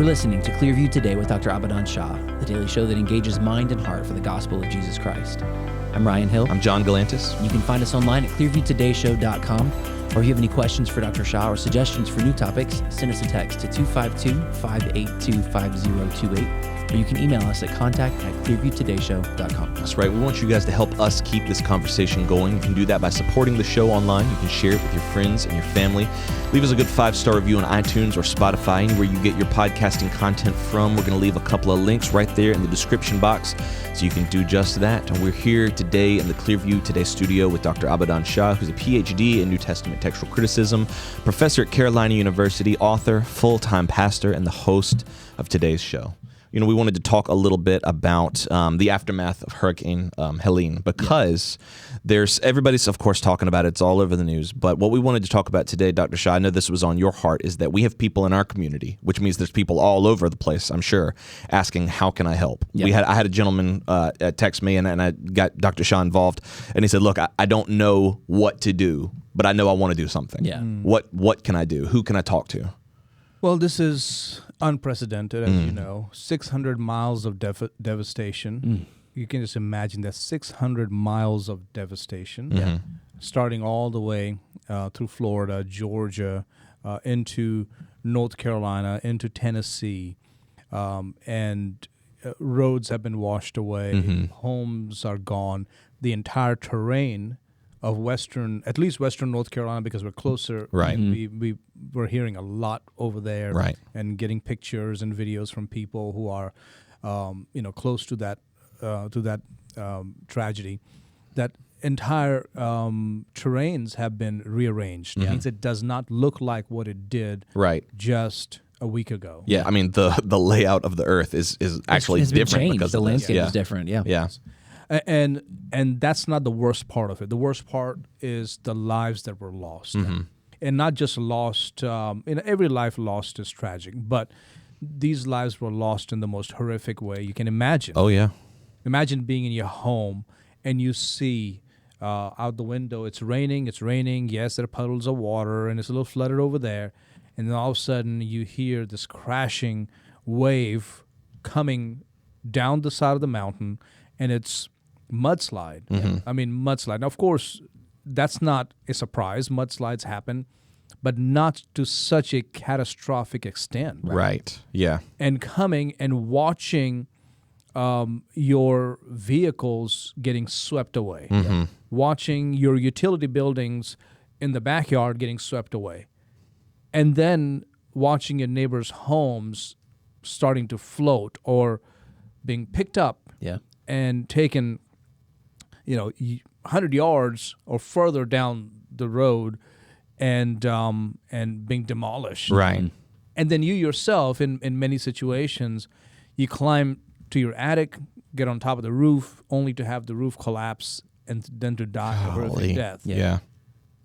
You're listening to Clearview Today with Dr. Abadan Shah, the daily show that engages mind and heart for the gospel of Jesus Christ. I'm Ryan Hill. I'm John Galantis. You can find us online at clearviewtodayshow.com, or if you have any questions for Dr. Shah or suggestions for new topics, send us a text to 252-582-5028, or you can email us at contact@clearviewtodayshow.com. That's right. We want you guys to help us keep this conversation going. You can do that by supporting the show online. You can share it with your friends and your family. Leave us a good 5-star review on iTunes or Spotify, anywhere you get your podcasting content from. We're going to leave a couple of links right there in the description box so you can do just that. And we're here today in the Clearview Today studio with Dr. Abadan Shah, who's a PhD in New Testament textual criticism, professor at Carolina University, author, full-time pastor, and the host of today's show. You know, we wanted to talk a little bit about the aftermath of Hurricane Helene, because everybody's, of course, talking about it. It's all over the news. But what we wanted to talk about today, Dr. Shah, I know this was on your heart, is that we have people in our community, which means there's people all over the place, I'm sure, asking, how can I help? Yeah. I had a gentleman text me, and I got Dr. Shah involved, and he said, look, I don't know what to do, but I know I want to do something. Yeah. What can I do? Who can I talk to? Well, this is unprecedented, as you know. 600 miles of devastation. You can just imagine that 600 miles of devastation, starting all the way through Florida, Georgia, into North Carolina, into Tennessee, and roads have been washed away, homes are gone, the entire terrain of at least Western North Carolina, because we're closer. Right. We're hearing a lot over there, right, and getting pictures and videos from people who are, close to that tragedy. That entire terrains have been rearranged. It means it does not look like what it did just a week ago. Yeah, I mean the layout of the earth is actually it's been different changed. because the of this. landscape is different. Yeah. And that's not the worst part of it. The worst part is the lives that were lost. And not just lost, every life lost is tragic, but these lives were lost in the most horrific way you can imagine. Oh, yeah. Imagine being in your home and you see out the window, it's raining. Yes, there are puddles of water and it's a little flooded over there. And then all of a sudden you hear this crashing wave coming down the side of the mountain, and it's mudslide. I mean, mudslide. Now, of course, that's not a surprise. Mudslides happen, but not to such a catastrophic extent. Right. Yeah. And coming and watching your vehicles getting swept away, watching your utility buildings in the backyard getting swept away, and then watching your neighbors' homes starting to float or being picked up and taken 100 yards or further down the road and being demolished. Right. And then you yourself, in many situations, you climb to your attic, get on top of the roof, only to have the roof collapse and then to die a horrific death. Yeah.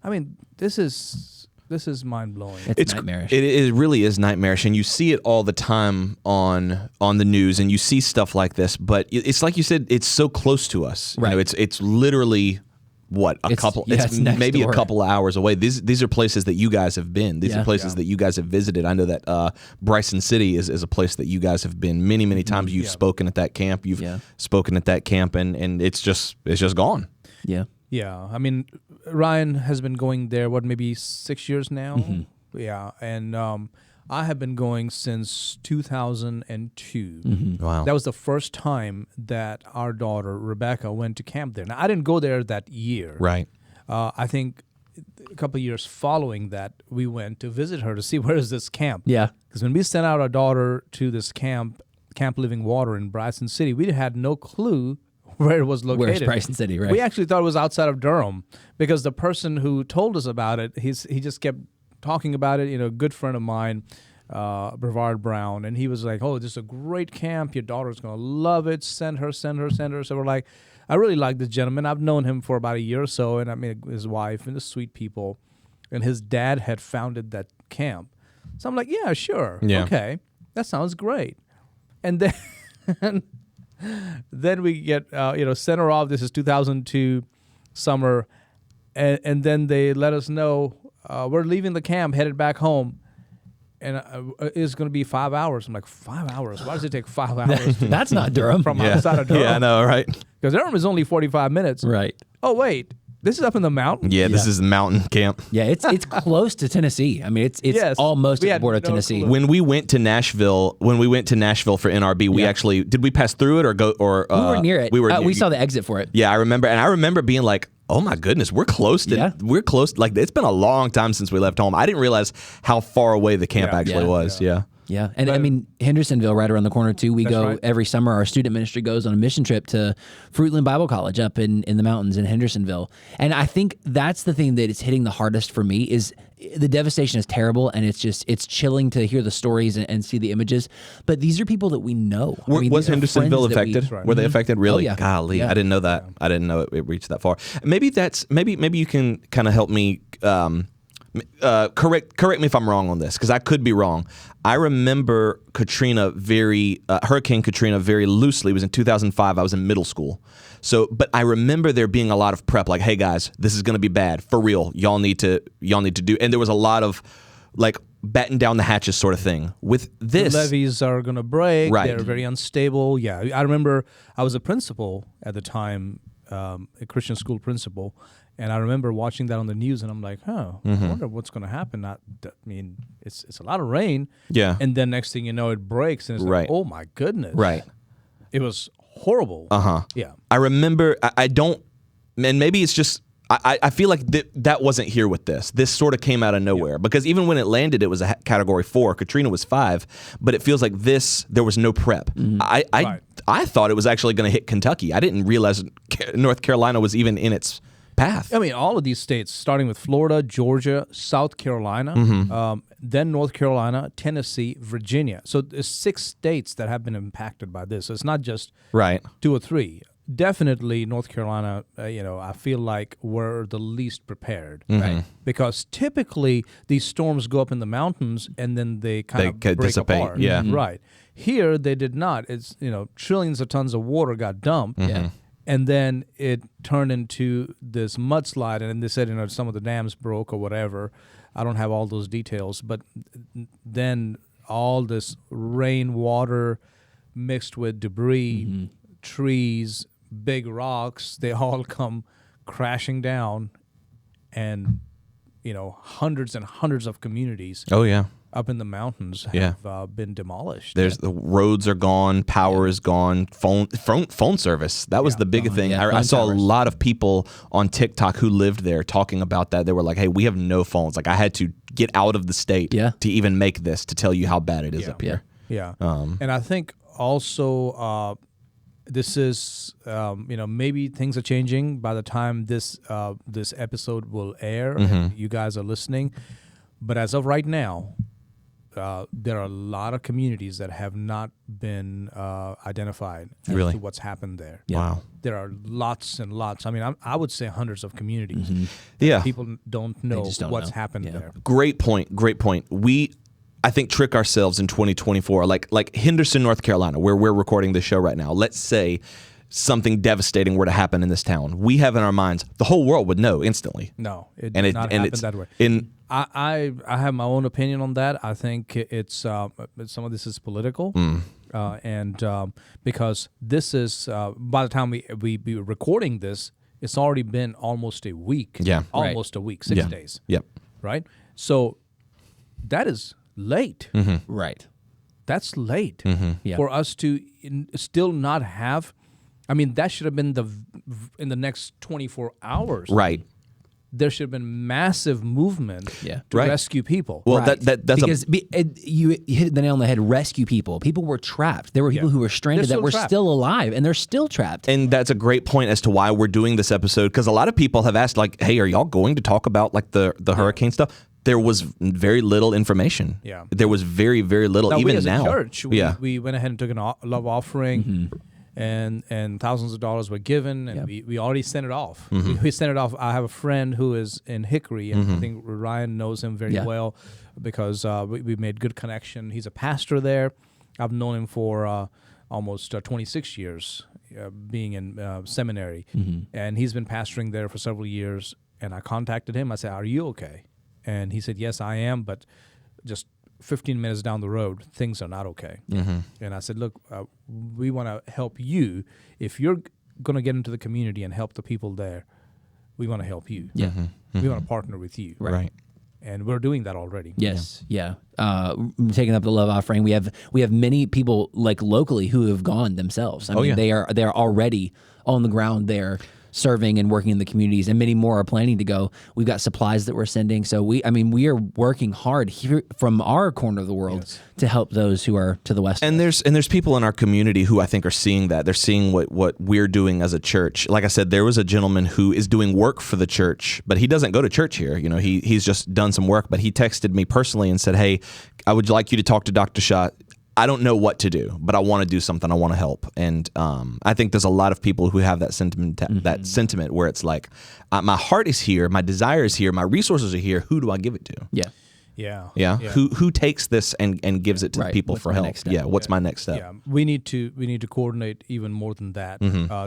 I mean, this is mind-blowing. It's nightmarish. It really is nightmarish, and you see it all the time on the news, and you see stuff like this. But it's like you said, it's so close to us. Right. You know, it's literally it's maybe a couple of hours away. These are places that you guys have been. These are places that you guys have visited. I know that Bryson City is a place that you guys have been many, many times. You've spoken at that camp. You've spoken at that camp, and it's just gone. Yeah. Yeah, I mean, Ryan has been going there, maybe 6 years now? Yeah, and I have been going since 2002. Wow. That was the first time that our daughter, Rebecca, went to camp there. Now, I didn't go there that year. Right. I think a couple of years following that, we went to visit her to see where is this camp. Yeah. Because when we sent out our daughter to this Camp Living Water in Bryson City, we had no clue where it was located. Where's Bryson City, right? We actually thought it was outside of Durham, because the person who told us about it, he just kept talking about it. A good friend of mine, Brevard Brown, and he was like, "Oh, this is a great camp. Your daughter's gonna love it. Send her." So we're like, I really like this gentleman. I've known him for about a year or so, and I mean his wife, and the sweet people, and his dad had founded that camp. So I'm like, yeah, sure, okay, that sounds great. And then then we get sent her off. This is 2002 summer, and then they let us know we're leaving the camp, headed back home, and it's going to be 5 hours. I'm like, 5 hours? Why does it take 5 hours? That's not Durham. From outside of Durham. Yeah, I know, right? Because Durham is only 45 minutes. Right. Oh, wait. This is up in the mountains? Yeah, this is mountain camp. Yeah, it's close to Tennessee. I mean, it's Yes. almost We at the had border of no Tennessee. clue. When we went to Nashville for NRB, we actually did we pass through it or go or We were near it. We saw the exit for it. Yeah, I remember being like, "Oh my goodness, we're close to we're close." Like it's been a long time since we left home. I didn't realize how far away the camp actually was. Yeah. Yeah, and I mean Hendersonville right around the corner too. We go right. every summer. Our student ministry goes on a mission trip to Fruitland Bible College up in the mountains in Hendersonville. And I think that's the thing that is hitting the hardest for me is the devastation is terrible, and it's chilling to hear the stories and see the images. But these are people that we know. I mean, Was these are Hendersonville friends that we- affected? Were they affected? Really? Oh, yeah. Golly, Yeah. I didn't know that. I didn't know it reached that far. Maybe you can kind of help me. Correct me if I'm wrong on this, because I could be wrong. I remember Hurricane Katrina very loosely. It was in 2005. I was in middle school. So, but I remember there being a lot of prep, like, hey guys, this is going to be bad for real. Y'all need to do. And there was a lot of like batten down the hatches sort of thing. With this, The levees are going to break. Right. They're very unstable. Yeah, I remember I was a principal at the time, a Christian school principal, and I remember watching that on the news, and I'm like, I wonder what's going to happen. I mean, it's a lot of rain. Yeah. And then next thing you know, it breaks, and it's Right. like, oh my goodness. right. It was horrible. Yeah. I remember, I don't, and maybe it's just, I feel like that wasn't here with this. This sort of came out of nowhere because even when it landed, it was a category 4. Katrina was 5, but it feels like there was no prep. I thought it was actually going to hit Kentucky. I didn't realize North Carolina was even in its path. I mean, all of these states, starting with Florida, Georgia, South Carolina, then North Carolina, Tennessee, Virginia. So there's 6 states that have been impacted by this. So it's not just Right. 2 or 3. Definitely North Carolina, I feel like we're the least prepared. Right? Because typically these storms go up in the mountains and then they kind of break dissipate, apart. yeah. Right. Here they did not. It's, trillions of tons of water got dumped. Yeah. And then it turned into this mudslide, and they said, some of the dams broke or whatever. I don't have all those details, but then all this rainwater mixed with debris, trees, big rocks, they all come crashing down, and hundreds and hundreds of communities Oh yeah. up in the mountains Yeah. have been demolished. The roads are gone, power is gone, phone service. That was the big thing. Yeah, I phone saw a towers. lot of people on TikTok who lived there talking about that. They were like, "Hey, we have no phones. Like, I had to get out of the state to even make this to tell you how bad it is up here." Yeah. And I think also this is, maybe things are changing by the time this episode will air and you guys are listening. But as of right now, there are a lot of communities that have not been identified as Really? to what's happened there. Wow. There are lots and lots. I mean, I would say hundreds of communities. Yeah. People don't know just don't what's know. happened Yeah. there. Great point. We, I think, trick ourselves in 2024. Like Henderson, North Carolina, where we're recording this show right now. Let's say something devastating were to happen in this town. We have in our minds the whole world would know instantly. No, it And did not happen that way. I have my own opinion on that. I think it's some of this is political, and because this is by the time we be recording this, it's already been almost a week. Yeah. almost a week, 6 days. Yep. Right. So that is late. Right. That's late Yeah. for us to still not have. I mean, that should have been in the next 24 hours. Right. There should have been massive movement to Right. rescue people. Well, Right. that's because you hit the nail on the head. Rescue people. People were trapped. There were people who were stranded They're that still were trapped. still alive, and they're still trapped. and that's a great point as to why we're doing this episode, because a lot of people have asked, like, "Hey, are y'all going to talk about like the hurricane stuff?" There was very little information. Yeah. There was very, very little. Now, even we as now. a church, we went ahead and took a love offering, and thousands of dollars were given, and we already sent it off. We sent it off. I have a friend who is in Hickory, and I think Ryan knows him very well because we made good connection. He's a pastor there. I've known him for almost 26 years, being in seminary, and he's been pastoring there for several years. And I contacted him. I said, "Are you okay?" And he said, "Yes, I am, but just 15 minutes down the road, things are not okay. Mm-hmm. And I said, look, we want to help you. If you're going to get into the community and help the people there, we want to help you. Yeah. We want to partner with you. Right. And we're doing that already. Yes. Yeah. Taking up the love offering. We have many people like locally who have gone themselves. I mean, they are already on the ground there serving and working in the communities, and many more are planning to go. We've got supplies that we're sending. So we are working hard here from our corner of the world to help those who are to the west. And there's people in our community who I think are seeing that. They're seeing what we're doing as a church. Like I said, there was a gentleman who is doing work for the church, but he doesn't go to church here. You know, he's just done some work, but he texted me personally and said, "Hey, I would like you to talk to Dr. Shah. I don't know what to do, but I want to do something. I want to help." And I think there's a lot of people who have that sentiment where it's like, my heart is here, my desire is here, my resources are here. Who do I give it to? Yeah. Who takes this and gives it to the people for help? Yeah. What's my next step? Yeah. We need to coordinate even more than that.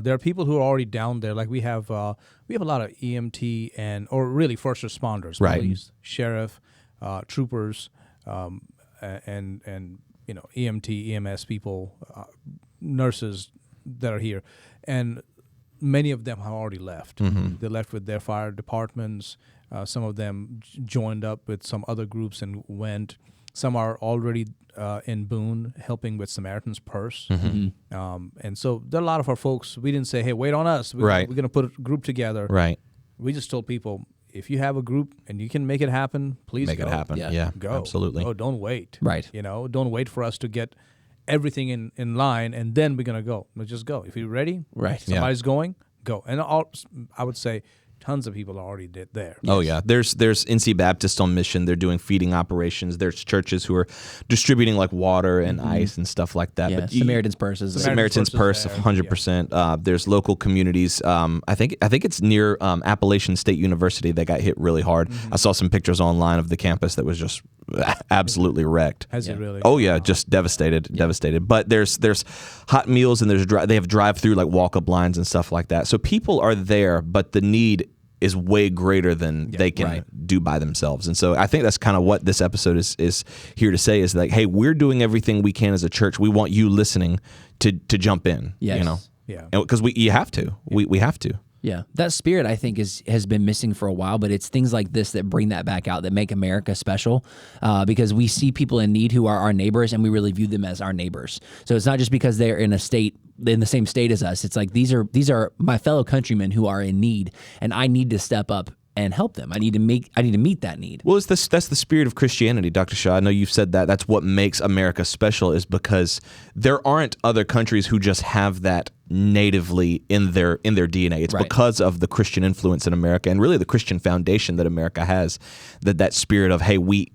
There are people who are already down there. Like we have a lot of EMT or really first responders, right? Police, sheriff, troopers, and EMT, EMS people, nurses that are here, and many of them have already left. They left with their fire departments. Some of them joined up with some other groups and went. Some are already in Boone helping with Samaritan's Purse. And so there are a lot of our folks, we didn't say, hey, wait on us. We're going to put a group together. Right. We just told people, if you have a group and you can make it happen, please make it happen. Yeah, go. Absolutely. Oh, don't wait. Right. Don't wait for us to get everything in line and then we're gonna go. Let's just go. If you're ready, right. Somebody's going, go. And I would say tons of people are already there. Oh yeah, there's NC Baptist on mission. They're doing feeding operations. There's churches who are distributing like water and ice and stuff like that. Yeah, but Samaritan's Purse is Samaritan's Purse, 100%. There's local communities. I think it's near Appalachian State University that got hit really hard. I saw some pictures online of the campus that was just absolutely wrecked. Has it really? Oh yeah, just devastated. But there's hot meals and they have drive-through like walk-up lines and stuff like that. So people are there, but the need is way greater than they can do by themselves. And so I think that's kind of what this episode is here to say is like, hey, we're doing everything we can as a church. We want you listening to jump in. Yes. Because you have to. We have to. Yeah, that spirit I think has been missing for a while, but it's things like this that bring that back out, that make America special, because we see people in need who are our neighbors, and we really view them as our neighbors. So it's not just because they're in the same state as us. It's like these are my fellow countrymen who are in need, and I need to step up and help them. I need to meet that need. Well, that's the spirit of Christianity, Dr. Shah. I know you've said that. That's what makes America special, is because there aren't other countries who just have that natively in their DNA. It's because of the Christian influence in America and really the Christian foundation that America has, that spirit of, hey, we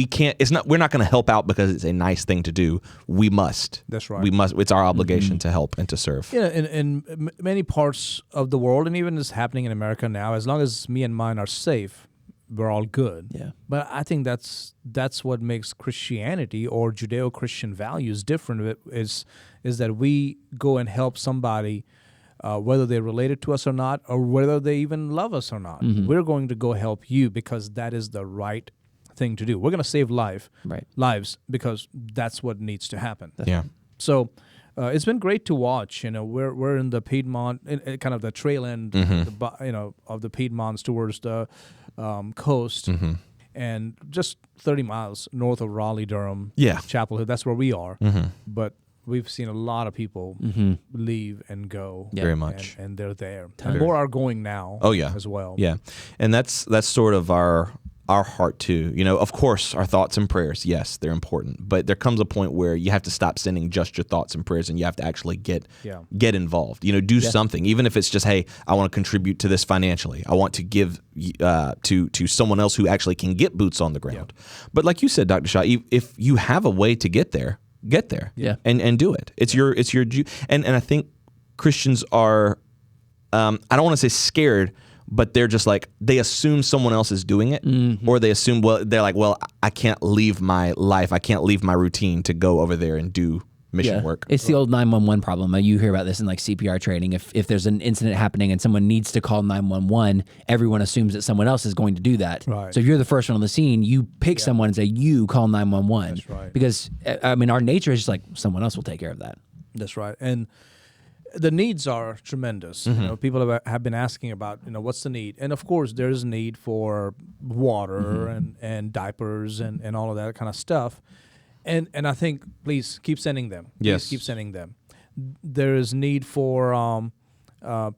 can't. We're not going to help out because it's a nice thing to do. We must. That's right. We must. It's our obligation to help and to serve. Yeah, in many parts of the world, and even it's happening in America now. As long as me and mine are safe, we're all good. Yeah. But I think that's what makes Christianity or Judeo-Christian values different. Is that we go and help somebody, whether they're related to us or not, or whether they even love us or not. We're going to go help you because that is the right thing to do. We're going to save lives because that's what needs to happen. Yeah. So it's been great to watch. We're in the Piedmont, kind of the trail end, of the Piedmonts towards the coast, and just 30 miles north of Raleigh, Durham, Chapel Hill. That's where we are. But we've seen a lot of people leave and go. Very much. And they're there. More are going now. Oh yeah. As well. Yeah. And that's sort of our heart too. Of course, our thoughts and prayers, yes, they're important. But there comes a point where you have to stop sending just your thoughts and prayers, and you have to actually get involved. Do something, even if it's just, hey, I want to contribute to this financially. I want to give to someone else who actually can get boots on the ground. But like you said, Dr. Shah, if you have a way to get there, and do it. It's your and I think Christians are, I don't want to say scared, but they're just like, they assume someone else is doing it, or they assume, they're like, well, I can't leave my life, I can't leave my routine to go over there and do mission work. It's the old 911 problem. You hear about this in like CPR training. If there's an incident happening and someone needs to call 911, everyone assumes that someone else is going to do that. Right. So if you're the first one on the scene, you pick someone and say, you call 911. That's right. Because, I mean, our nature is just like, someone else will take care of that. That's right. And the needs are tremendous. You know, people have been asking about, what's the need? And of course, there is a need for water and diapers and all of that kind of stuff. And I think, please keep sending them. Yes. Please keep sending them. There is need for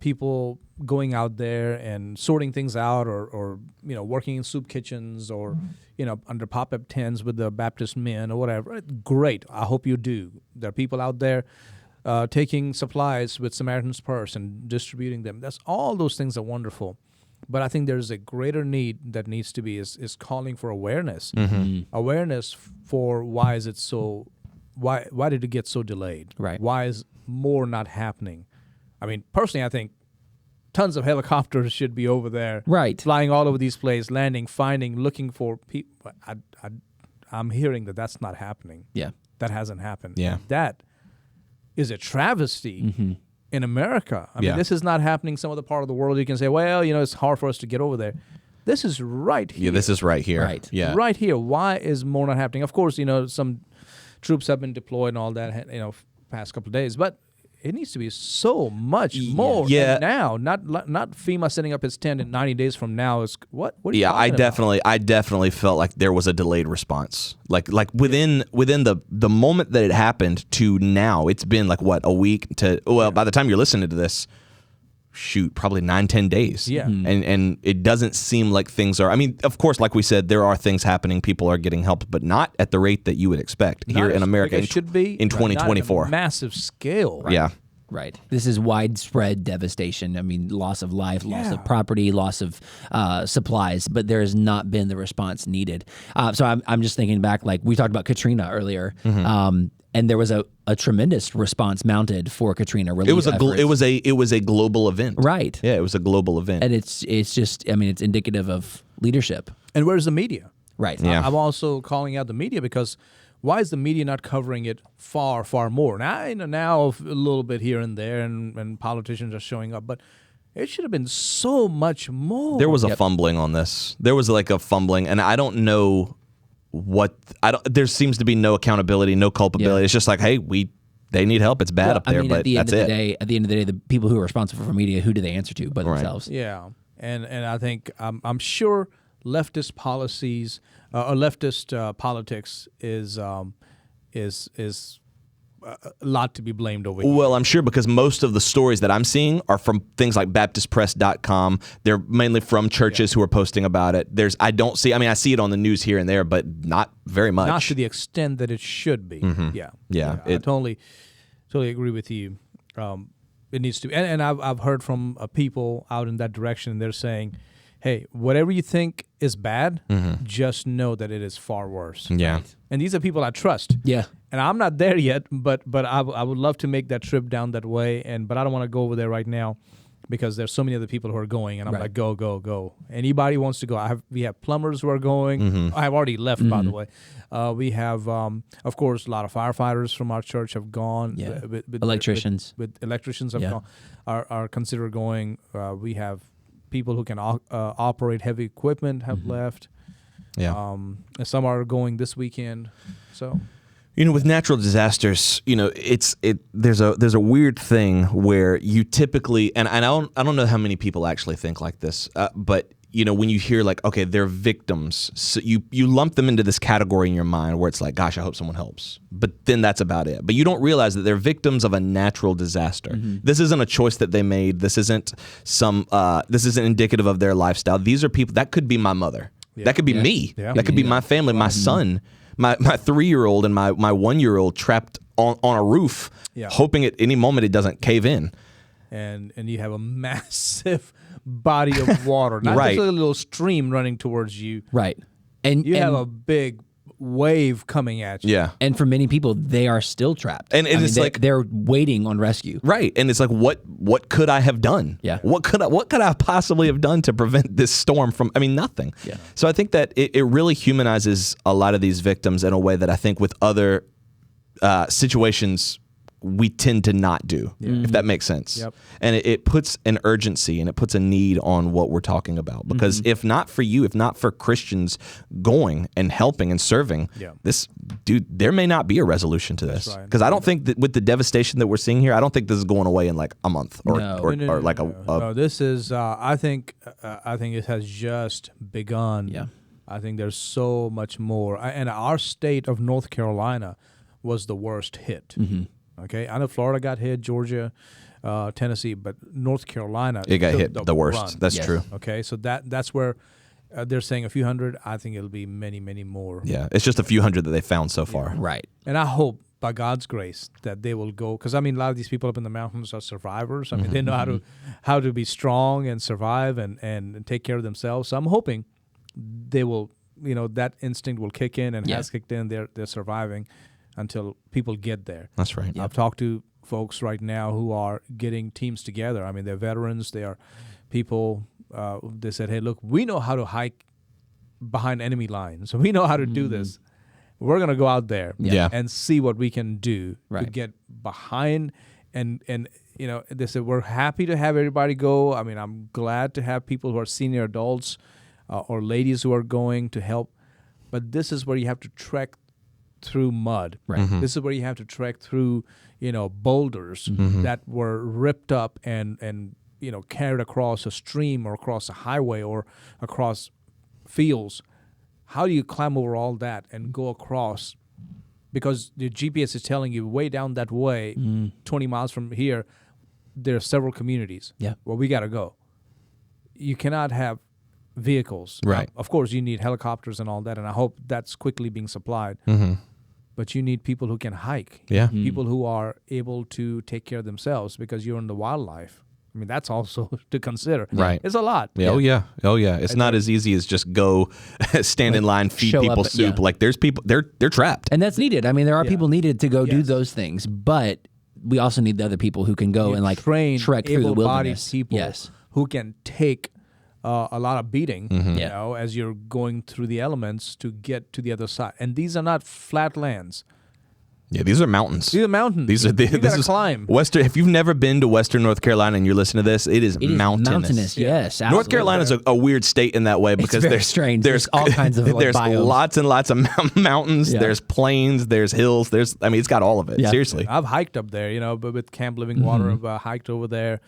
people going out there and sorting things out or working in soup kitchens or, under pop-up tents with the Baptist men or whatever. Great. I hope you do. There are people out there taking supplies with Samaritan's Purse and distributing them. All those things are wonderful. But I think there's a greater need that needs to be is calling for awareness. Awareness for why is it so, why did it get so delayed? Right. Why is more not happening? I mean, personally, I think tons of helicopters should be over there. Right. Flying all over these places, landing, finding, looking for people. I'm hearing that that's not happening. Yeah. That hasn't happened. Yeah. That is a travesty in America. I mean, this is not happening some other part of the world. You can say, well, it's hard for us to get over there. This is right here. Yeah, this is right here. Right. Yeah. Right here. Why is more not happening? Of course, some troops have been deployed and all that, past couple of days, but it needs to be so much more. Yeah. And now, not FEMA setting up its tent in 90 days from now is what are you I talking about? definitely felt like there was a delayed response. Like within the moment that it happened to now, it's been like what, a week to by the time you're listening to this, probably 9-10 days. Yeah. And it doesn't seem like things are, I mean, of course, like we said, there are things happening, people are getting help, but not at the rate that you would expect here in America. It should be in but 2024. not at a massive scale. Right. Yeah. Right. This is widespread devastation. I mean, loss of life, loss of property, loss of supplies, but there has not been the response needed. So I'm just thinking back, like we talked about Katrina earlier, and there was a tremendous response mounted for Katrina relief efforts. It was a global event. Right. Yeah, it was a global event. And it's just, I mean, it's indicative of leadership. And where's the media? Right. Yeah. I'm also calling out the media because why is the media not covering it far, far more? Now a little bit here and there, and politicians are showing up, but it should have been so much more. There was a fumbling on this. There was like a fumbling, and I don't know there seems to be no accountability, no culpability. Yeah. It's just like, hey, they need help. It's bad up there, I mean, but at the end that's of the day, at the end of the day, the people who are responsible for media, who do they answer to but themselves? Yeah, and I think I'm sure leftist policies or leftist politics is a lot to be blamed over here. Well, I'm sure because most of the stories that I'm seeing are from things like BaptistPress.com. They're mainly from churches who are posting about it. I see it on the news here and there, but not very much. Not to the extent that it should be. Yeah. I totally agree with you. It needs to, and I've heard from people out in that direction, and they're saying, hey, whatever you think is bad, just know that it is far worse. Yeah. Right? And these are people I trust. Yeah. And I'm not there yet, but I would love to make that trip down that way. But I don't want to go over there right now because there's so many other people who are going, and I'm like, go. Anybody wants to go? We have plumbers who are going. I've already left, by the way. We have, of course, a lot of firefighters from our church have gone. Yeah. With Electricians. with electricians have gone, are considered going. We have people who can operate heavy equipment have left. Yeah. And some are going this weekend. So, with natural disasters, there's a weird thing where you typically, and I don't know how many people actually think like this, but when you hear like, okay, they're victims, so you lump them into this category in your mind where it's like, gosh, I hope someone helps. But then that's about it. But you don't realize that they're victims of a natural disaster. This isn't a choice that they made. This isn't this isn't indicative of their lifestyle. These are people, that could be my mother. Yeah. That could be me. Yeah. That could be my family, my son, my 3-year-old and my 1-year-old trapped on a roof, hoping at any moment it doesn't cave in. And you have a massive body of water, not just a little stream running towards you. Right. And you have a big wave coming at you. Yeah. And for many people, they are still trapped. And it's like they're waiting on rescue. Right. And it's like, what could I have done? Yeah. What could I possibly have done to prevent this storm from, nothing. Yeah. So I think that it really humanizes a lot of these victims in a way that I think with other situations we tend to not do, if that makes sense. Yep. And it puts an urgency and it puts a need on what we're talking about. Because if not for you, if not for Christians going and helping and serving, there may not be a resolution to this. Because I don't think that with the devastation that we're seeing here, I don't think this is going away in like a month or like a. No, this is. I think it has just begun. Yeah. I think there's so much more. And our state of North Carolina was the worst hit. Okay, I know Florida got hit, Georgia, Tennessee, but North Carolina it got hit the worst. Run. That's true. Okay, so that's where they're saying a few hundred. I think it'll be many, many more. Yeah, it's just a few hundred that they found so far. Right. And I hope by God's grace that they will go, because I mean a lot of these people up in the mountains are survivors. I mean they know how to be strong and survive and take care of themselves. So I'm hoping they will, that instinct will kick in and has kicked in. They're surviving until people get there. That's right. I've talked to folks right now who are getting teams together. I mean, they're veterans. They are people. They said, hey, look, we know how to hike behind enemy lines. We know how to do this. We're going to go out there and see what we can do to get behind. And they said, we're happy to have everybody go. I mean, I'm glad to have people who are senior adults or ladies who are going to help. But this is where you have to trek through mud. Right. This is where you have to trek through, boulders that were ripped up and carried across a stream or across a highway or across fields. How do you climb over all that and go across? Because the GPS is telling you way down that way, 20 miles from here, there are several communities. Yeah. Well, we got to go. You cannot have vehicles. Right. Of course, you need helicopters and all that, and I hope that's quickly being supplied. But you need people who can hike. Yeah. People who are able to take care of themselves because you're in the wildlife. I mean, that's also to consider. Right. It's a lot. Yeah. Oh, yeah. It's not as easy as just go stand in line, feed people soup. Like there's people, they're trapped. And that's needed. I mean, there are people needed to go do those things, but we also need the other people who can go and like trek through the wilderness. People who can take a lot of beating, as you're going through the elements to get to the other side. And these are not flat lands. Yeah, these are mountains. These are mountains. This is climb. Western. If you've never been to Western North Carolina and you're listening to this, it is mountainous. Yes. North Carolina is a weird state in that way because there's strange. There's all kinds of there's biomes. Lots and lots of mountains. Yeah. There's plains. There's hills. It's got all of it. Yeah. Seriously, I've hiked up there. But with Camp Living Water, I've hiked over there.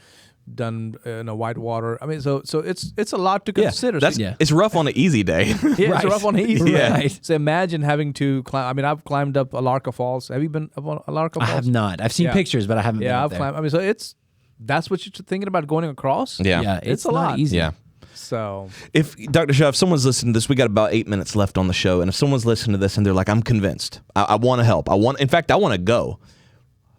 Done whitewater. I mean, so it's a lot to consider. It's rough on an easy day. It's rough on an easy day. Right. So imagine having to climb. I mean, I've climbed up Alarka Falls. Have you been up on Alarka Falls? I have not. I've seen pictures, but I haven't. Yeah, I've climbed. I mean, so that's what you're thinking about going across. Yeah, it's a not lot. Easy. Yeah. So, if Dr. Shah, if someone's listening to this, we got about 8 minutes left on the show, and if someone's listening to this and they're like, I'm convinced, I want to help. I want to go.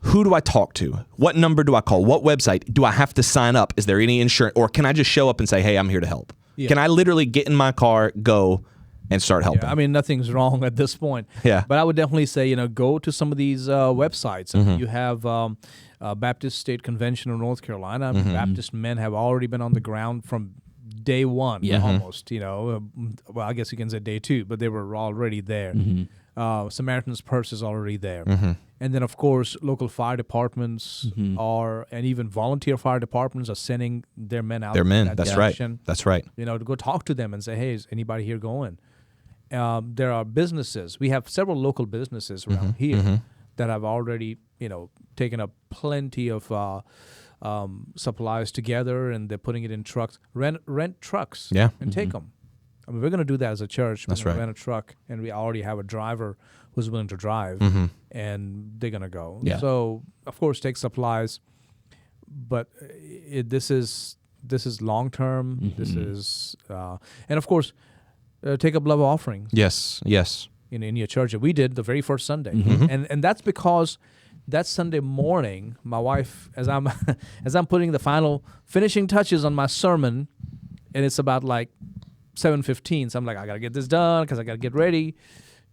Who do I talk to? What number do I call? What website? Do I have to sign up? Is there any insurance? Or can I just show up and say, hey, I'm here to help? Yeah. Can I literally get in my car, go, and start helping? Yeah, I mean, nothing's wrong at this point. Yeah. But I would definitely say, go to some of these websites. I mean, you have Baptist State Convention of North Carolina. I mean, Baptist men have already been on the ground from day one, almost. Well, I guess you can say day two, but they were already there. Samaritan's Purse is already there. And then, of course, local fire departments and even volunteer fire departments are sending their men out. That's direction. Right. That's right. To go talk to them and say, hey, is anybody here going? There are businesses. We have several local businesses around here that have already, taken up plenty of supplies together, and they're putting it in trucks. Rent trucks and take them. I mean, we're going to do that as a church. We're going to rent a truck, and we already have a driver who's willing to drive, and they're going to go. Yeah. So, of course, take supplies, but this is long term. This is, and of course, take up love offerings. Yes. In your church, we did the very first Sunday, and that's because that Sunday morning, my wife, as I'm putting the finishing touches on my sermon, and it's about like 7:15, so I'm like, I gotta get this done because I gotta get ready.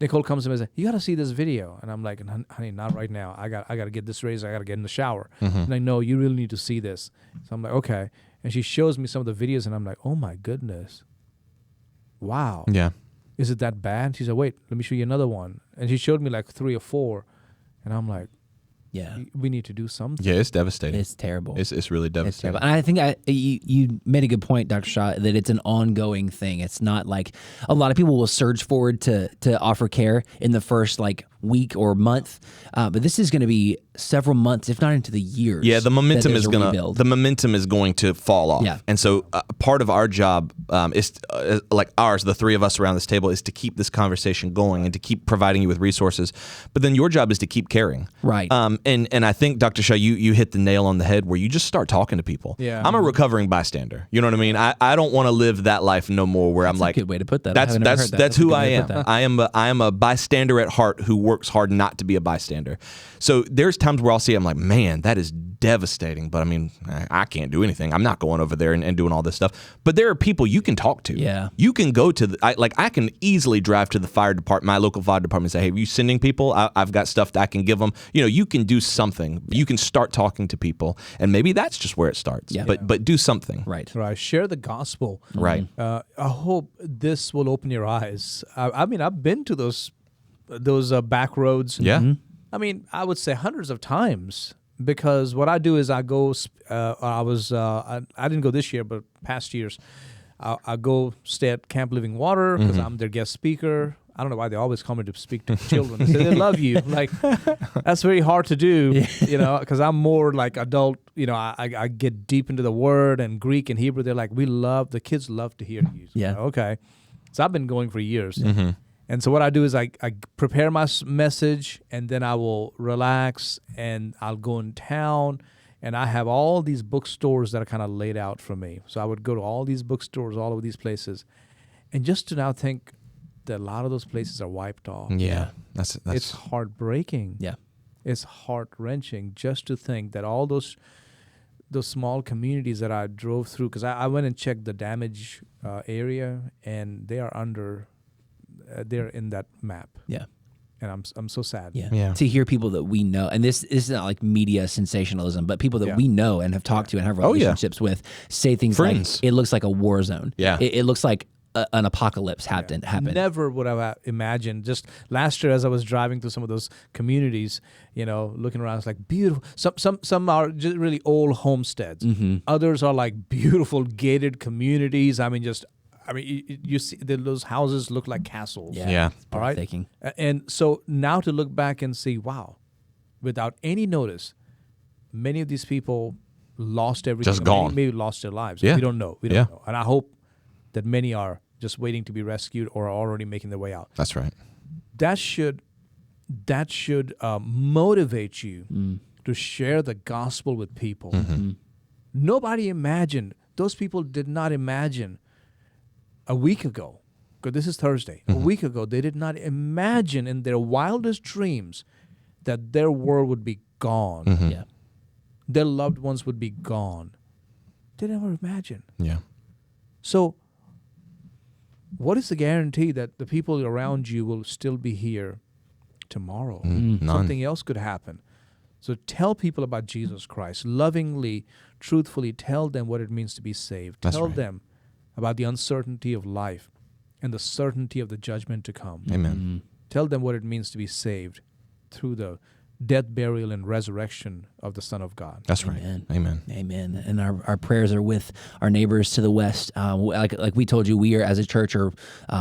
Nicole comes to me and says, you gotta see this video, and I'm like, honey, not right now. I gotta get this ready. So I gotta get in the shower. And like, no, you really need to see this. So I'm like, okay. And she shows me some of the videos, and I'm like, oh my goodness, wow. Yeah. Is it that bad? She said, wait, let me show you another one. And she showed me like 3 or 4, And I'm like, Yeah. we need to do something. Yeah, it's devastating. It's terrible. It's really It's devastating. terrible. And I think you made a good point, Dr. Shah, that it's an ongoing thing. It's not like a lot of people will surge forward to offer care in the first like week or month, but this is going to be several months, if not into the years. Yeah, the momentum is rebuild. the momentum is going to fall off. Yeah. And so part of our job is like ours, the three of us around this table, is to keep this conversation going and to keep providing you with resources. But then your job is to keep caring. Right. And I think, Dr. Shah, you hit the nail on the head where you just start talking to people. Yeah. I'm a recovering bystander. You know what I mean? I don't want to live that life no more where I'm like, a good way to put that. I That's haven't ever heard that. that's a who good I way to am. put that. I am a bystander at heart who works hard not to be a bystander. So there's times where I'll see, I'm like, man, that is devastating. But I mean, I can't do anything. I'm not going over there and doing all this stuff. But there are people you can talk to. Yeah. You can go to I can easily drive to the fire department, my local fire department, and say, hey, are you sending people? I've got stuff that I can give them. You can do something. You can start talking to people, and maybe that's just where it starts. Yeah. But do something. Right. Right. Share the gospel. Right. I hope this will open your eyes. I mean, I've been to those back roads. Yeah. I mean, I would say hundreds of times, because what I do is I go. I didn't go this year, but past years, I go stay at Camp Living Water because I'm their guest speaker. I don't know why they always call me to speak to children. They say they love you. Like, that's very hard to do, because I'm more like adult. I get deep into the Word and Greek and Hebrew. They're like, the kids love to hear you. Yeah. Okay. So I've been going for years. And so what I do is I prepare my message, and then I will relax, and I'll go in town, and I have all these bookstores that are kind of laid out for me. So I would go to all these bookstores all over these places, and just to now think that a lot of those places are wiped off. Yeah. That's It's heartbreaking. Yeah. It's heart-wrenching just to think that all those small communities that I drove through, because I went and checked the damage area, and they are they're in that map. Yeah. And I'm so sad. Yeah. To hear people that we know, and this is not like media sensationalism, but people that we know and have talked to and have relationships with say things Friends. like, it looks like a war zone. Yeah. It looks like an apocalypse happened. Never would have imagined. Just last year, as I was driving through some of those communities, looking around, it's like beautiful. Some are just really old homesteads. Others are like beautiful gated communities. You see those houses look like castles. Yeah. All right. Breathtaking. And so now to look back and see, wow, without any notice, many of these people lost everything. Just gone. Maybe lost their lives. Yeah. We don't know. Yeah. Know. And I hope that many are just waiting to be rescued or are already making their way out. That's right. That should motivate you to share the gospel with people. Nobody imagined. Those people did not imagine a week ago, because this is Thursday, a week ago, they did not imagine in their wildest dreams that their world would be gone. Yeah. Their loved ones would be gone. They never imagined. Yeah. So what is the guarantee that the people around you will still be here tomorrow? None. Something else could happen. So tell people about Jesus Christ. Lovingly, truthfully, tell them what it means to be saved. That's Tell right. them about the uncertainty of life and the certainty of the judgment to come. Amen. Tell them what it means to be saved through the death, burial, and resurrection of the Son of God. That's right. Amen. Amen. Amen. And our prayers are with our neighbors to the west. Like we told you, we are as a church are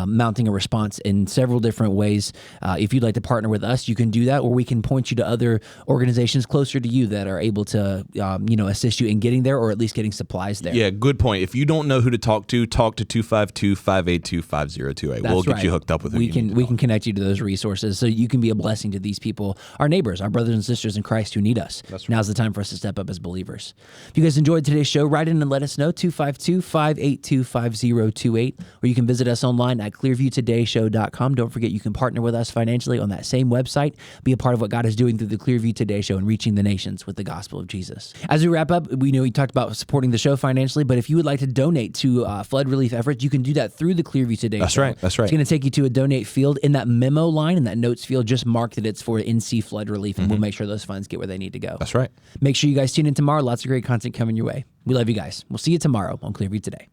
mounting a response in several different ways. If you'd like to partner with us, you can do that, or we can point you to other organizations closer to you that are able to assist you in getting there, or at least getting supplies there. Yeah, good point. If you don't know who to talk to 252-582-5028. We'll get you hooked up with who we you can need to we call. can connect you to those resources so you can be a blessing to these people, our neighbors, our brothers and sisters in Christ who need us. That's right. Now's the time for us to step up as believers. If you guys enjoyed today's show, write in and let us know, 252-582-5028, or you can visit us online at clearviewtodayshow.com. Don't forget, you can partner with us financially on that same website. Be a part of what God is doing through the Clearview Today Show and reaching the nations with the gospel of Jesus. As we wrap up, we know we talked about supporting the show financially, but if you would like to donate to flood relief efforts, you can do that through the Clearview Today That's Show. right. That's right. It's going to take you to a donate field. In that memo line, in that notes field, just mark that it's for NC flood relief, and we'll make sure those funds get where they need to go. That's right. Make sure you guys tune in tomorrow. Lots of great content coming your way. We love you guys. We'll see you tomorrow on Clearview Today.